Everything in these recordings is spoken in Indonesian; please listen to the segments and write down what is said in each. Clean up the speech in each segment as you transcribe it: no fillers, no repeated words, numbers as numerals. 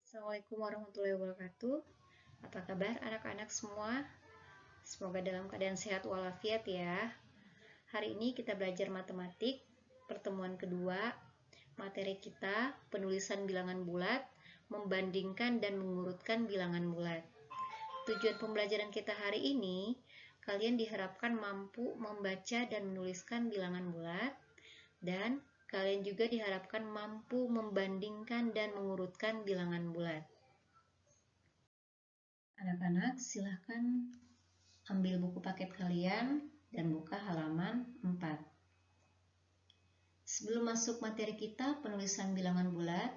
Assalamualaikum warahmatullahi wabarakatuh. Apa kabar anak-anak semua? Semoga dalam keadaan sehat walafiat ya. Hari ini kita belajar matematik, pertemuan kedua. Materi kita penulisan bilangan bulat, membandingkan dan mengurutkan bilangan bulat. Tujuan pembelajaran kita hari ini, kalian diharapkan mampu membaca dan menuliskan bilangan bulat, dan kalian juga diharapkan mampu membandingkan dan mengurutkan bilangan bulat. Anak-anak, silahkan ambil buku paket kalian dan buka halaman 4. Sebelum masuk materi kita penulisan bilangan bulat,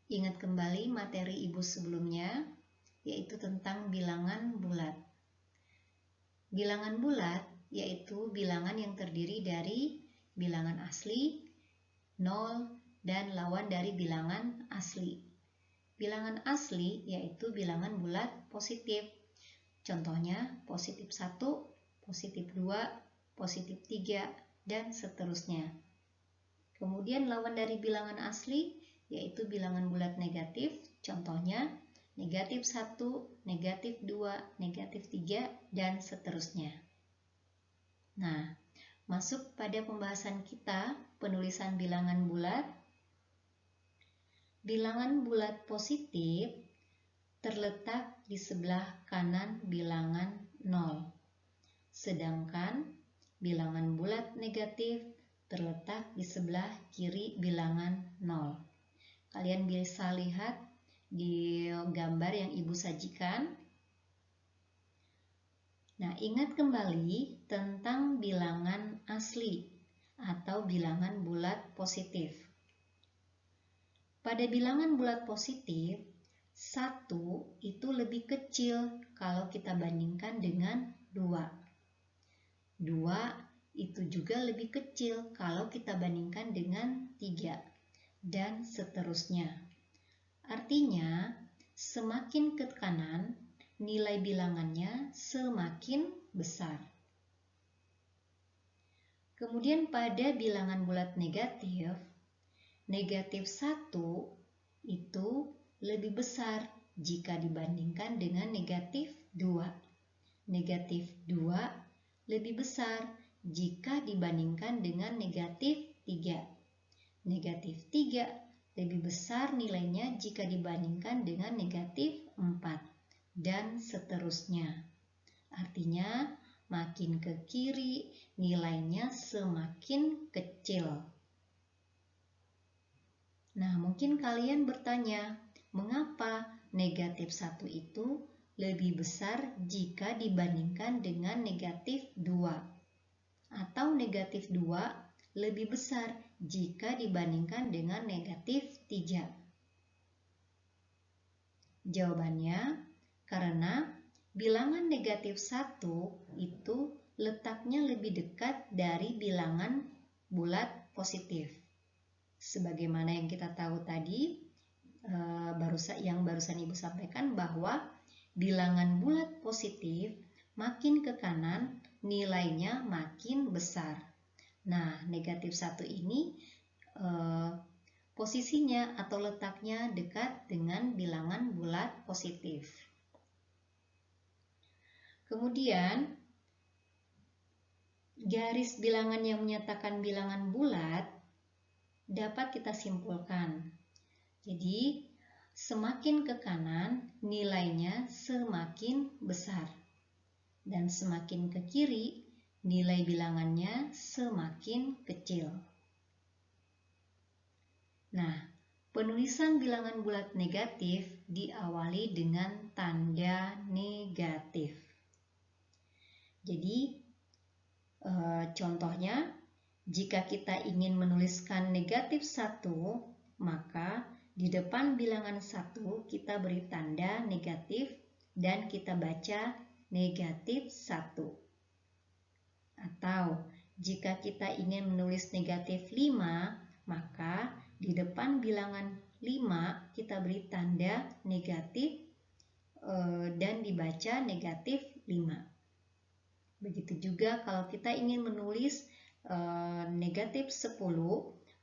ingat kembali materi ibu sebelumnya, yaitu tentang bilangan bulat. Bilangan bulat yaitu bilangan yang terdiri dari bilangan asli, 0, dan lawan dari bilangan asli. Bilangan asli yaitu bilangan bulat positif. Contohnya positif 1, positif 2, positif 3, dan seterusnya. Kemudian lawan dari bilangan asli yaitu bilangan bulat negatif. Contohnya negatif 1, negatif 2, negatif 3, dan seterusnya. Nah, masuk pada pembahasan kita penulisan bilangan bulat. Bilangan bulat positif terletak di sebelah kanan bilangan 0. Sedangkan bilangan bulat negatif terletak di sebelah kiri bilangan 0. Kalian bisa lihat di gambar yang ibu sajikan. Nah, ingat kembali tentang bilangan asli atau bilangan bulat positif. Pada bilangan bulat positif, 1 itu lebih kecil kalau kita bandingkan dengan 2. 2 itu juga lebih kecil kalau kita bandingkan dengan 3, dan seterusnya. Artinya, semakin ke kanan, nilai bilangannya semakin besar. Kemudian pada bilangan bulat negatif, negatif 1 itu lebih besar jika dibandingkan dengan negatif 2. Negatif 2 lebih besar jika dibandingkan dengan negatif 3. Negatif 3 lebih besar nilainya jika dibandingkan dengan negatif 4, dan seterusnya. Artinya, makin ke kiri nilainya semakin kecil. Nah, mungkin kalian bertanya, mengapa negatif 1 itu lebih besar jika dibandingkan dengan negatif 2? Atau negatif 2 lebih besar jika dibandingkan dengan negatif 3? Jawabannya, karena bilangan negatif 1 itu letaknya lebih dekat dari bilangan bulat positif. Sebagaimana yang kita tahu tadi, yang barusan ibu sampaikan, bahwa bilangan bulat positif makin ke kanan nilainya makin besar. Nah, negatif 1 ini posisinya atau letaknya dekat dengan bilangan bulat positif. Kemudian, garis bilangan yang menyatakan bilangan bulat dapat kita simpulkan. Jadi, semakin ke kanan nilainya semakin besar, dan semakin ke kiri nilai bilangannya semakin kecil. Nah, penulisan bilangan bulat negatif diawali dengan tanda negatif. Jadi, contohnya, jika kita ingin menuliskan negatif 1, maka di depan bilangan 1 kita beri tanda negatif dan kita baca negatif 1. Atau jika kita ingin menulis negatif 5, maka di depan bilangan 5 kita beri tanda negatif dan dibaca negatif 5. Begitu juga kalau kita ingin menulis negatif 10,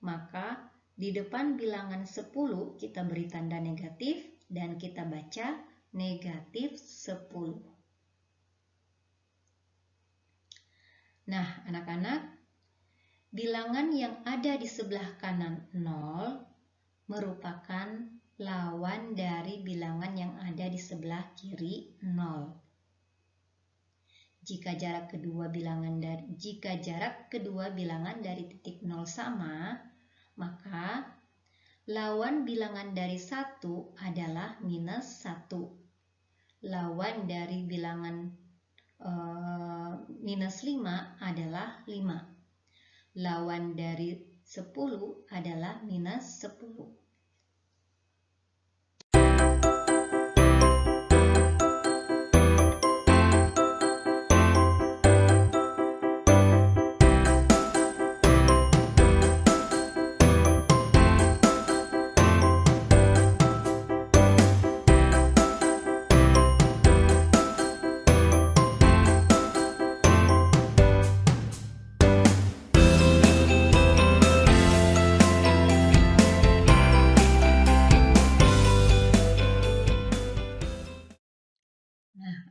maka Di depan bilangan 10 kita beri tanda negatif dan kita baca negatif 10. Nah, anak-anak, bilangan yang ada di sebelah kanan 0 merupakan lawan dari bilangan yang ada di sebelah kiri 0. Jika jarak kedua bilangan dari titik 0 sama, maka lawan bilangan dari 1 adalah minus 1. Lawan dari bilangan minus 5 adalah 5. Lawan dari 10 adalah minus 10.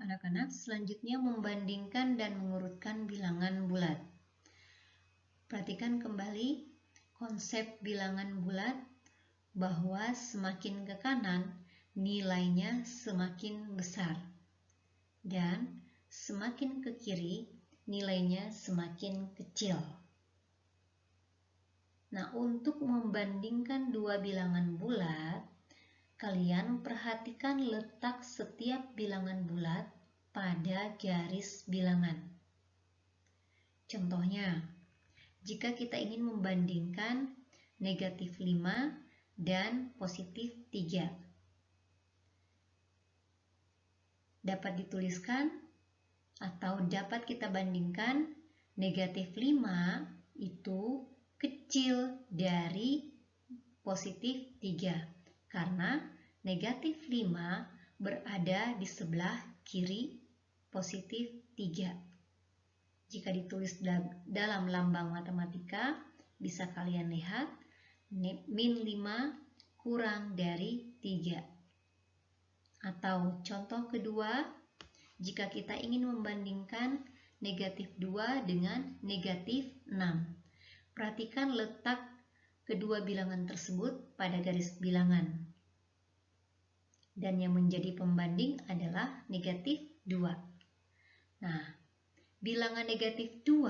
Anak-anak, selanjutnya membandingkan dan mengurutkan bilangan bulat. Perhatikan kembali konsep bilangan bulat bahwa semakin ke kanan nilainya semakin besar dan semakin ke kiri nilainya semakin kecil. Nah, untuk membandingkan dua bilangan bulat, kalian perhatikan letak setiap bilangan bulat pada garis bilangan. Contohnya, jika kita ingin membandingkan negatif 5 dan positif 3, dapat dituliskan atau dapat kita bandingkan negatif 5 itu kecil dari positif 3 karena negatif 5 berada di sebelah kiri positif 3. Jika ditulis dalam lambang matematika, bisa kalian lihat min 5 kurang dari 3. Atau contoh kedua, jika kita ingin membandingkan negatif 2 dengan negatif 6. Perhatikan letak kedua bilangan tersebut pada garis bilangan. Dan yang menjadi pembanding adalah negatif 2. Nah, bilangan negatif 2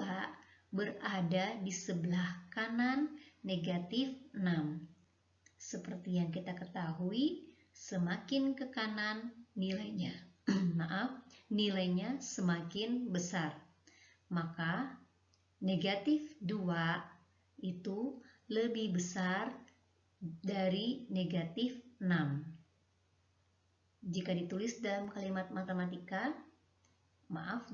berada di sebelah kanan negatif 6. Seperti yang kita ketahui, semakin ke kanan nilainya, nilainya semakin besar. Maka negatif 2 itu lebih besar dari negatif 6. Jika ditulis dalam kalimat matematika,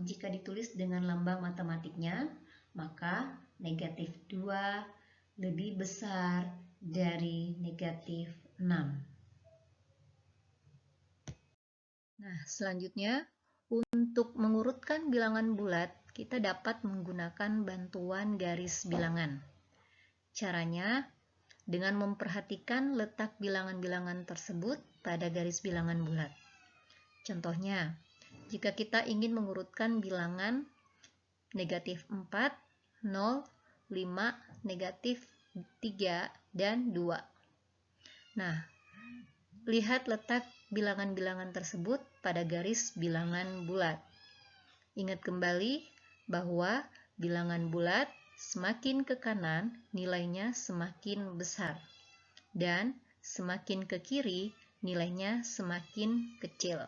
jika ditulis dengan lambang matematiknya, maka negatif 2 lebih besar dari negatif 6. Nah, selanjutnya, untuk mengurutkan bilangan bulat, kita dapat menggunakan bantuan garis bilangan. Caranya, dengan memperhatikan letak bilangan-bilangan tersebut pada garis bilangan bulat. Contohnya, jika kita ingin mengurutkan bilangan negatif 4, 0, 5, negatif 3, dan 2. Nah, lihat letak bilangan-bilangan tersebut pada garis bilangan bulat. Ingat kembali bahwa bilangan bulat semakin ke kanan nilainya semakin besar dan semakin ke kiri nilainya semakin kecil.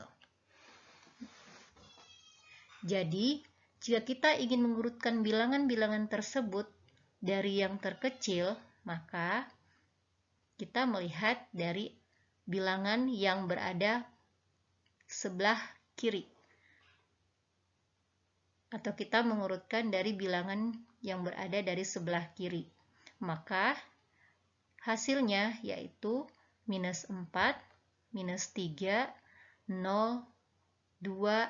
Jadi, jika kita ingin mengurutkan bilangan-bilangan tersebut dari yang terkecil, maka kita melihat dari bilangan yang berada sebelah kiri. Atau kita mengurutkan dari bilangan yang berada dari sebelah kiri. Maka hasilnya yaitu minus 4, minus 3, 0, 2,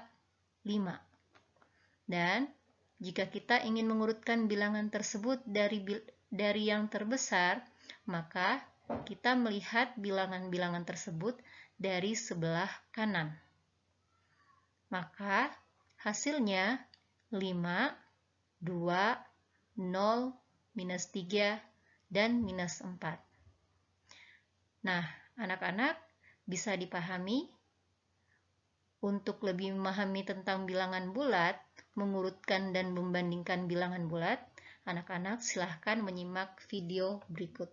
5. Dan jika kita ingin mengurutkan bilangan tersebut dari yang terbesar, maka kita melihat bilangan-bilangan tersebut dari sebelah kanan. Maka hasilnya 5, 2, 0, minus 3, dan minus 4. Nah, anak-anak bisa dipahami? Untuk lebih memahami tentang bilangan bulat, mengurutkan dan membandingkan bilangan bulat, anak-anak silahkan menyimak video berikut.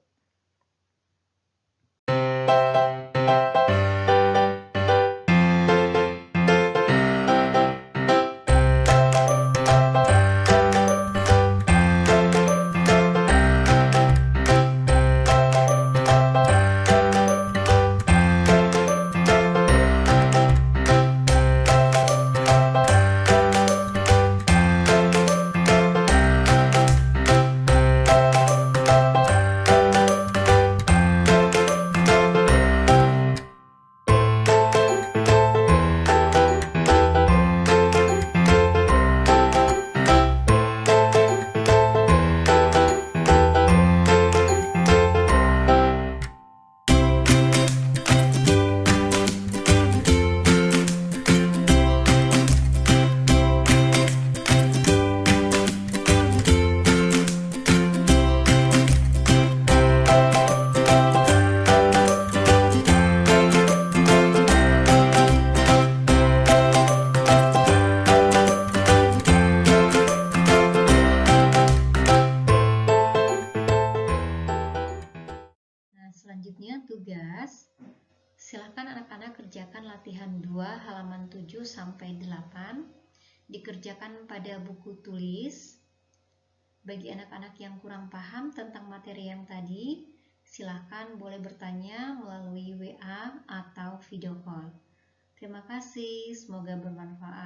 Selanjutnya tugas, silakan anak-anak kerjakan latihan 2 halaman 7-8, dikerjakan pada buku tulis. Bagi anak-anak yang kurang paham tentang materi yang tadi, silakan boleh bertanya melalui WA atau video call. Terima kasih, semoga bermanfaat.